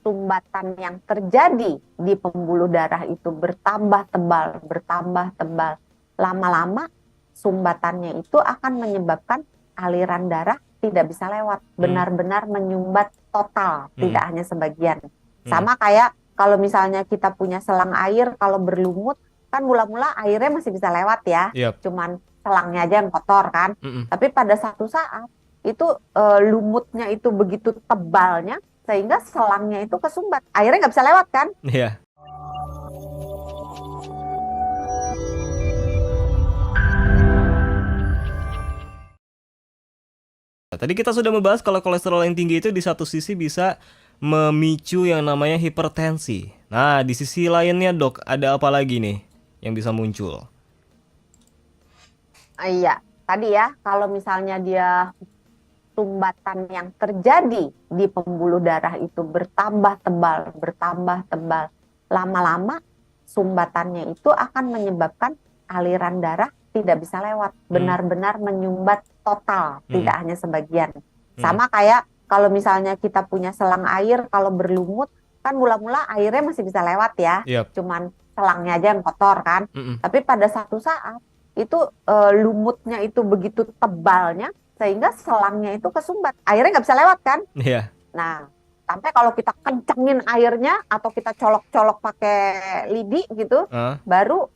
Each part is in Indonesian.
sumbatan yang terjadi di pembuluh darah itu bertambah tebal, lama-lama sumbatannya itu akan menyebabkan aliran darah tidak bisa lewat, Hmm. benar-benar menyumbat total, Hmm. tidak hanya sebagian. Hmm. Sama kayak kalau misalnya kita punya selang air, kalau berlumut, kan mula-mula airnya masih bisa lewat ya, Yap. cuman selangnya aja yang kotor kan. Mm-mm. Tapi pada satu saat, itu lumutnya itu begitu tebalnya, sehingga selangnya itu kesumbat. Airnya nggak bisa lewat kan? Iya. Tadi kita sudah membahas kalau kolesterol yang tinggi itu di satu sisi bisa memicu yang namanya hipertensi. Nah, di sisi lainnya dok, ada apa lagi nih yang bisa muncul? Iya, tadi ya, kalau misalnya dia sumbatan yang terjadi di pembuluh darah itu bertambah tebal, lama-lama sumbatannya itu akan menyebabkan aliran darah tidak bisa lewat, Hmm. benar-benar menyumbat total, Hmm. tidak hanya sebagian. Hmm. Sama kayak kalau misalnya kita punya selang air, kalau berlumut, kan mula-mula airnya masih bisa lewat ya, Yap. cuman selangnya aja yang kotor kan. Mm-mm. Tapi pada satu saat, itu lumutnya itu begitu tebalnya, sehingga selangnya itu kesumbat. Airnya nggak bisa lewat kan? Iya. Nah, sampai kalau kita kencengin airnya atau kita colok-colok pakai lidi gitu, Ah, baru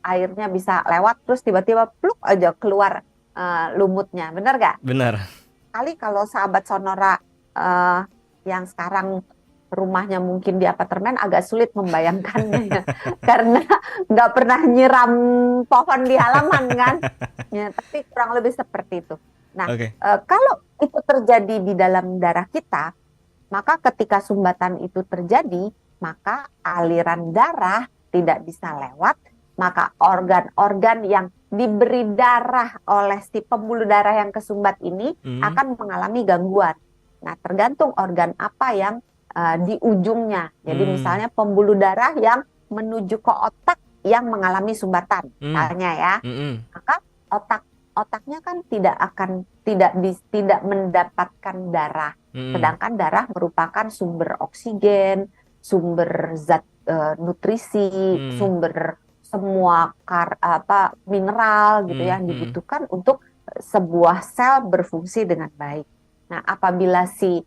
airnya bisa lewat, terus tiba-tiba pluk aja keluar lumutnya. Bener nggak? benar. Kali kalau sahabat Sonora eh, yang sekarang rumahnya mungkin di apartemen agak sulit membayangkannya ya, karena nggak pernah nyiram pohon di halaman kan, ya, tapi kurang lebih seperti itu. Nah, Oke. kalau itu terjadi di dalam darah kita, maka ketika sumbatan itu terjadi, maka aliran darah tidak bisa lewat, maka organ-organ yang diberi darah oleh si pembuluh darah yang kesumbat ini Hmm. akan mengalami gangguan. Nah, tergantung organ apa yang di ujungnya. Jadi Hmm. misalnya pembuluh darah yang menuju ke otak yang mengalami sumbatan, Hmm. misalnya ya, Mm-mm. maka otaknya kan tidak mendapatkan darah. Mm-mm. Sedangkan darah merupakan sumber oksigen, sumber zat nutrisi, Hmm. sumber semua mineral gitu Hmm. ya, yang Hmm. dibutuhkan untuk sebuah sel berfungsi dengan baik. Nah, apabila si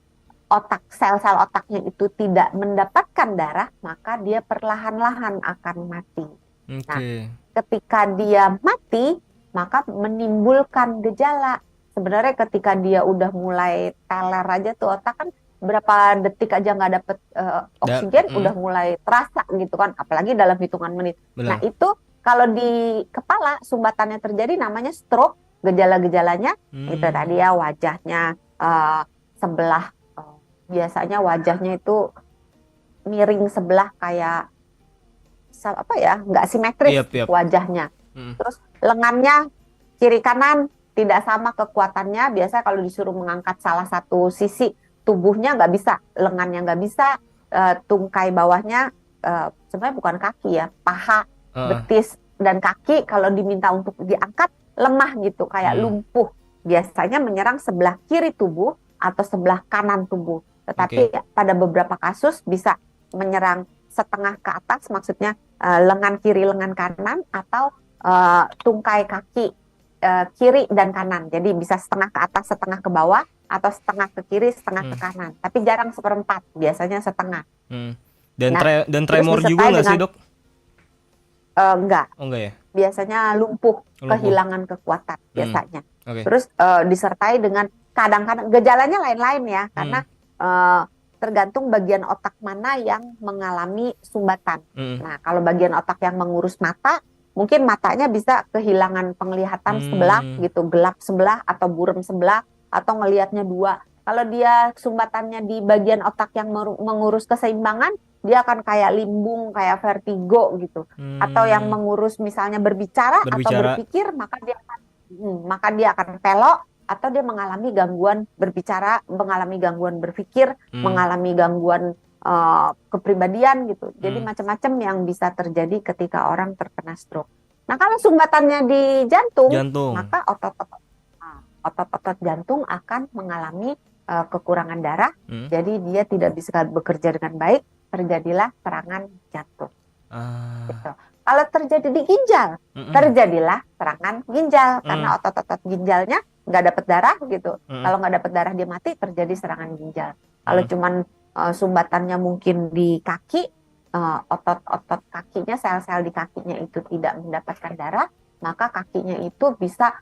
sel-sel otaknya itu tidak mendapatkan darah, maka dia perlahan-lahan akan mati. Nah, Oke. ketika dia mati, maka menimbulkan gejala. Sebenarnya ketika dia udah mulai teler aja tuh otak kan, berapa detik aja nggak dapet oksigen Mm. udah mulai terasa gitu kan, apalagi dalam hitungan menit. Nah, Benar. itu kalau di kepala sumbatannya terjadi namanya stroke. Gejala-gejalanya itu tadi Hmm. ya, wajahnya sebelah, eh, biasanya wajahnya itu miring sebelah, kayak apa ya, nggak simetris Yap, yap. wajahnya. Mm. Terus lengannya kiri kanan tidak sama kekuatannya. Biasa kalau disuruh mengangkat salah satu sisi tubuhnya nggak bisa, lengannya nggak bisa, tungkai bawahnya, sebenarnya bukan kaki ya, paha, Ah, ah. betis dan kaki kalau diminta untuk diangkat lemah gitu, kayak Hmm. lumpuh. Biasanya menyerang sebelah kiri tubuh atau sebelah kanan tubuh. Oke. Tetapi pada beberapa kasus bisa menyerang setengah ke atas, maksudnya lengan kiri, lengan kanan, atau tungkai kaki kiri dan kanan. Jadi bisa setengah ke atas, setengah ke bawah, atau setengah ke kiri, setengah ke Hmm. kanan. Tapi jarang seperempat, biasanya setengah. Hmm. Dan Nah, terus tremor juga disertai nggak sih dengan dok? enggak, Oh enggak ya? biasanya lumpuh, Lumpuh. kehilangan kekuatan Hmm. biasanya. Oke. Terus disertai dengan kadang-kadang gejalanya lain-lain ya, Hmm. karena eh, tergantung bagian otak mana yang mengalami sumbatan. Hmm. Nah, kalau bagian otak yang mengurus mata, mungkin matanya bisa kehilangan penglihatan sebelah Hmm. gitu, gelap sebelah atau buram sebelah, atau ngelihatnya dua. Kalau dia sumbatannya di bagian otak yang mengurus keseimbangan, dia akan kayak limbung, kayak vertigo gitu. Atau yang Hmm. mengurus misalnya berbicara atau Berbicara. berpikir, maka dia akan pelok, atau dia mengalami gangguan berbicara, mengalami gangguan berpikir, Hmm. mengalami gangguan kepribadian gitu. Jadi Hmm. macam-macam yang bisa terjadi ketika orang terkena stroke. Nah, kalau sumbatannya di jantung, Jantung. maka otot-otot jantung akan mengalami kekurangan darah, Hmm. jadi dia tidak bisa bekerja dengan baik, terjadilah serangan jantung. Gitu. Ah. Kalau terjadi di ginjal, Mm-mm. terjadilah serangan ginjal karena Mm. otot-otot ginjalnya nggak dapat darah gitu. Mm-mm. Kalau nggak dapat darah dia mati, terjadi serangan ginjal. Kalau Mm. cuman sumbatannya mungkin di kaki, otot-otot kakinya, sel-sel di kakinya itu tidak mendapatkan darah, maka kakinya itu bisa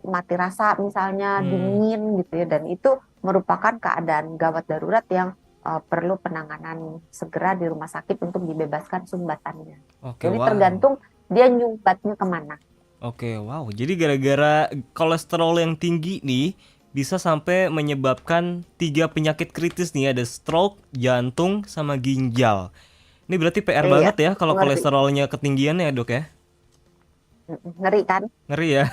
mati rasa misalnya, dingin gitu ya, dan itu merupakan keadaan gawat darurat yang perlu penanganan segera di rumah sakit untuk dibebaskan sumbatannya. Oke, Jadi wow. tergantung dia nyumbatnya kemana. Oke, wow. Jadi gara-gara kolesterol yang tinggi nih bisa sampai menyebabkan 3 penyakit kritis nih, ada stroke, jantung, sama ginjal. Ini berarti PR Iya, banget ya kalau ngeri. kolesterolnya ketinggian ya, Dok ya. Ngeri kan? Ngeri ya.